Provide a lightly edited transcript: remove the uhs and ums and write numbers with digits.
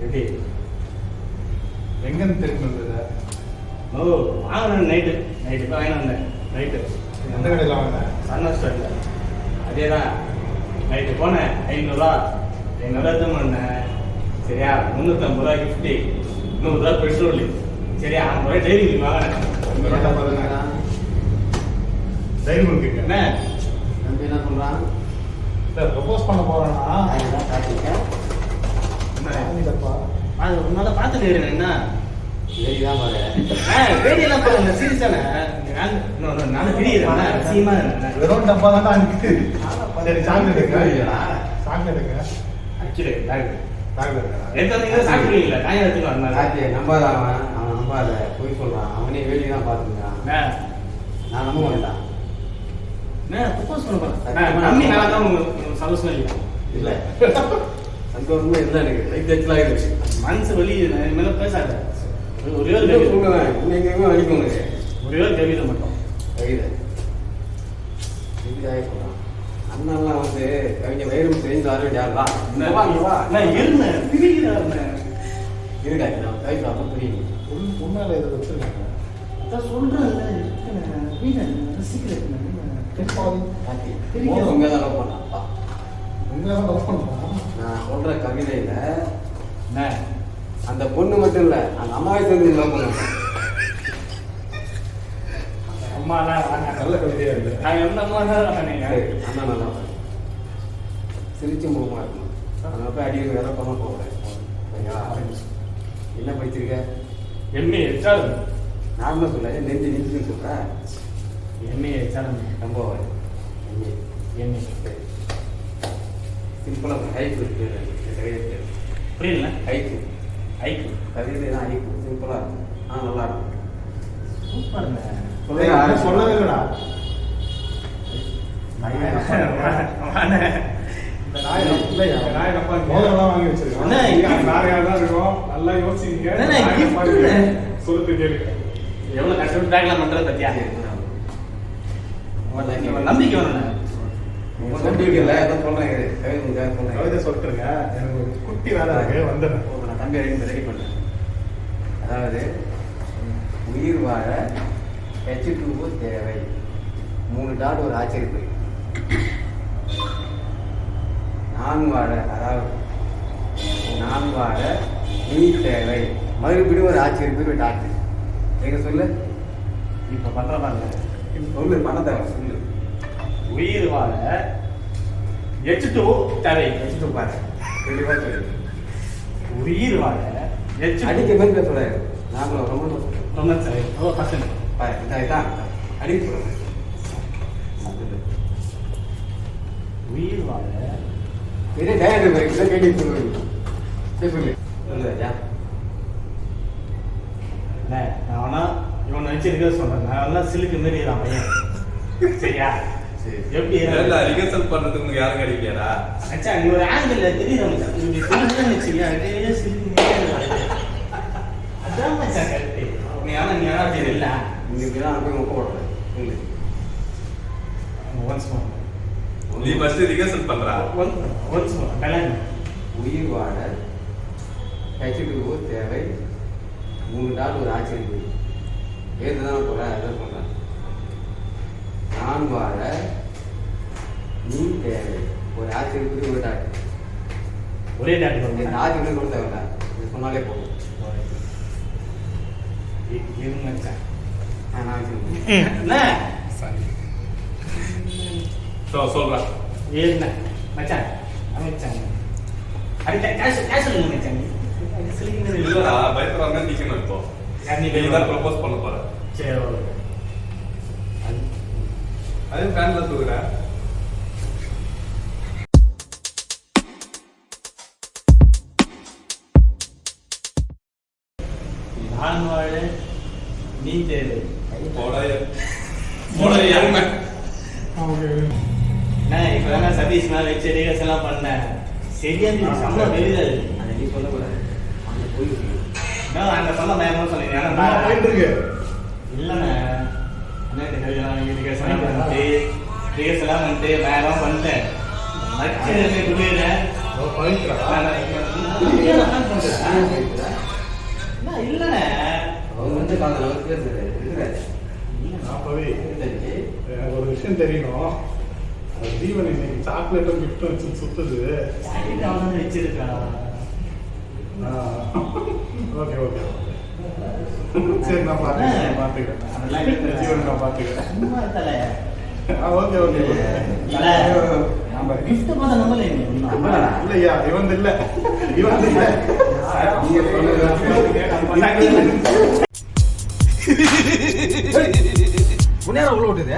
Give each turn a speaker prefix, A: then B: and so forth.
A: எப்படி
B: எங்கன்னு தெரிஞ்சு வந்தது?
A: ஓ வாங்கினேன் நைட்டு இப்போ வாங்கிட்டு வந்தேன் நைட்டு.
B: எந்த கடையில் வாங்கினேன்?
A: சன்னா ஸ்டோரில். அதே தான் நைட்டு போனேன். 500 எடுத்து பண்ணேன். சரியா 350 ரூபா கிஃப்ட்டு, 100 ரூபா பெட்ரோல். சரியா 50 ரூபாய் டைரி மில்க் வாங்கினேன்.
B: டைரி மில்க்
A: என்ன
C: தம்பி என்ன சொல்றான்?
B: ப்ரப்போஸ் பண்ண போறானா?
A: அது உன்னால பார்த்துட்டு இருக்கேன். என்ன
C: சரிதான் பாரு.
A: வேலையெல்லாம் பாருங்க சீரியஸான நானும் பிரியுறேன். அசியமா
B: வெறும் டப்பா தான் அனுப்பிட்டு. சரி சாக்லேட் எடுக்க. சாக்லேட் எடுக்க.
A: ஆக்சுவலி
B: சாக்லேட்
A: எடுத்து சாப்பிடுவீங்களா? காய எடுத்துக்கலாம்.
C: கார்த்தி நம்பாத, அவன் நம்பாத, போய் சொல்றான். அவனே வேலையை தான் பார்த்துக்கிறான். நான் நம்ப மாட்டேன்.
A: ப்ரப்போஸ் பண்ண போறேன். நம்பி நான் தான் உங்களுக்கு சந்தோஷமா இல்லை.
C: இல்லை சந்தோஷமா இல்லை. எனக்கு லைஃப் எக்ஸ்லாம் இருக்கு.
A: மனசு வலி மேல பேசாத. ஒரே ஒரு
C: சொல்லுவேன். இன்னைக்கு வலிக்கும் உனக்கு.
A: ஒரே ஒரு கவிதை மட்டும்.
C: கவிதை இதுக்காக சொல்றான். அண்ணன்லாம் வந்து கவிஞர் வைரம் தெரிஞ்சு வர வேண்டியாங்களா?
A: நான் இருந்தேன் பிரிக்கிறாருண்ணே.
C: இருக்கா நான் கவிதை அப்போ புரியும்.
B: உண்மையில இதை வச்சிருக்காங்க.
A: அதான் சொல்றேன் ரசிக்கிறேன்.
C: கார்த்தி உண்மையாக தான் லவ் பண்ணாப்பா.
B: உண்மையாக லவ் பண்ணுறோம்.
C: நான் சொல்ற கவிதையில
A: என்ன
C: அந்த பொண்ணு மட்டும் இல்ல, அந்த அம்மாவை சேர்ந்து லவ் பண்ண.
A: அம்மா
B: நல்ல கவிதையா இருக்கு.
A: நான் எந்த அம்மா தான் நீங்க
C: அண்ணா நல்லா சிரிச்சு முகமா இருக்கணும். நான் போய் அடிக்கடி வேலை பண்ண போகிறேன். என்ன படிச்சிருக்க?
A: MA HR.
C: நார்மலாக சொல்ல நெஞ்சு நெஞ்சுன்னு சொல்ற.
A: எம்ஏ ஹெச்ஆர்
C: ரொம்ப
A: எம்ஏ
C: சிம்பிளாக ஹைக்கு இருக்கு. கவிதை
A: புரியல.
C: ஹைக்கு
A: ஐக்கு
C: கவிதை தான் ஹைக்கு சிம்பிளாக இருக்கும். நல்லா இருக்கும்.
A: சூப்பர்ண்ணே.
B: சொல்லவே இல்லடா. இந்த நாய் இல்லையா? நாய் டப்பா மோதிரம்லாம் வாங்கி வச்சிருக்கான். வேற யாரா இருக்கும்? நல்லா யோசிங்க. சொல்லுங்க கேளுங்க.
A: எவ்வளவு கஷ்டப்பட்டு பேக்லாம் பண்றது பத்தியா? நம்பிக்கை வேணும்.
C: நம்பிக்கை இல்லை எதாவது சொல்கிறேன். கவிதை சொல்கிறேன்.
B: கவிதை சொல்லிட்டுருங்க. எனக்கு ஒரு குட்டி வேலை இருக்கு. வந்துடுறேன்.
C: நான் தம்பி ரெடி பண்ணேன். அதாவது உயிர் வாழ H2O தேவை. 3 டாட் ஒரு ஆச்சரிப்பு. நான் வாழ, அதாவது நான் வாழ நீ தேவை. மறுபடியும் ஒரு ஆச்சரிப்பு ஒரு டாட். எங்க சொல்லு.
A: இப்ப பண்ற பாருங்க.
C: சொல்லு பண்ண தேவை சொல்லு.
A: உயிர் வாழ H2O தேவை.
C: H2O பாரு. தெளிவா சொல்லு.
A: உயிர் வாழ
C: அடிக்க மாதிரி பேச நாங்களும் ரொம்ப
A: சரி. ஓ பசங்க
C: பாரு இதான் அடிக்க சொல்லுங்க.
A: உயிர் வாழ
C: இதே டயர் இதை கேட்டு சொல்லுங்க. சொல்லு சொல்லுயா.
A: நான் வேணா இவனை வச்சிருக்க சொல்றேன். நான் எல்லாம் சிலுக்கு மாரி தான் பையன். சரியா? எப்படி
D: ரிகர்சல் பண்றதுக்கு உங்களுக்கு யாரும் கிடைக்காதா?
A: அச்சா நீ ஒரு ஆங்கிள் தெரியுது மச்சான். இப்படி சொல்லுன்னு வச்சுக்கியா அதே சிலுக்கு மாரி. அதான் மச்சான் கரெக்ட். நீ ஆனா தெரியல.
C: நீங்க தான் போய் மொக்க போடுறேன். சொல்லு.
A: Once more.
D: நீ ஃபர்ஸ்ட் ரிகர்சல் பண்றா.
A: Once more. கலான்.
C: உயிர் வாழ H2O தேவை. 3 டாட் ஒரு ஆச்சரிப்பு. ஏதுதான் போறேன் அதான் சொல்றேன். நான் வாழ நீ தேவை. ஒரு ஆச்சரிப்பு ஒரு டாட்.
A: ஒரே டாட்
C: இந்த
A: பண்ணுங்க.
C: ஆச்சரிப்பு கூட தேவையில்ல. இது சொன்னாலே போதும்.
A: இருங்க மச்சான்.
C: நான்
A: என்ன
D: சொல்றா.
A: ஏன்னா மச்சான் அமைச்சாங்க. அடிக்க கேஷ் சொல்லுங்க மச்சான். அது சிலுக்கு
D: இல்லடா பயப்படுறாங்க நிக்கணும் இப்போ. நீ தான் ப்ரோபோஸ் பண்ண போற.
A: சரி ஓகே.
D: அது ஃபேன்ல தூக்குற.
A: நான் வாழ நீ தேவை.
D: போட எருமை.
A: நான் இப்போ தான் சதீஷ் மேலே வச்சு ரீகர்ஸ் எல்லாம் பண்ணேன். சரியா செம்ம வெளியாது.
C: அதை நீ சொல்லக்கூடாது. அந்த போய்
A: நான் அங்கே சொன்ன பயங்கரம் சொன்னீங்க.
B: நான் போயிட்டு இருக்கு.
A: இல்லைண்ணே அண்ணா இந்த கல்யாணம் ரீகர்ஸ் எல்லாம் பண்ணிட்டு பயங்கரம் பண்ணிட்டேன். மச்சை குடியிறேன்
B: பவித்ரா
A: இல்லண்ணே
C: அவங்க வந்து காலையில் அவர் பேசுறாரு
B: நான் பவி எனக்கு ஒரு விஷயம் தெரியணும் தீபன் இன்னைக்கு சாக்லேட்டும் கிஃப்டும் வச்சு சுத்துது
A: வச்சிருக்கான்.
B: ஓகே ஓகே சரி நான் பார்த்துக்கிறேன் ஜீவன் நான் பார்த்துக்கிறேன்
A: சும்மா தலை.
B: ஓகே ஓகே
A: தலை.
C: நம்ம
A: gift பார்த்தா நம்பல நீ ஒண்ணும்.
C: நம்பலடா.
B: இல்லையா இவன் இல்ல
C: நீங்க சொல்லுங்க
E: முன்னேற உள்ள விட்டுது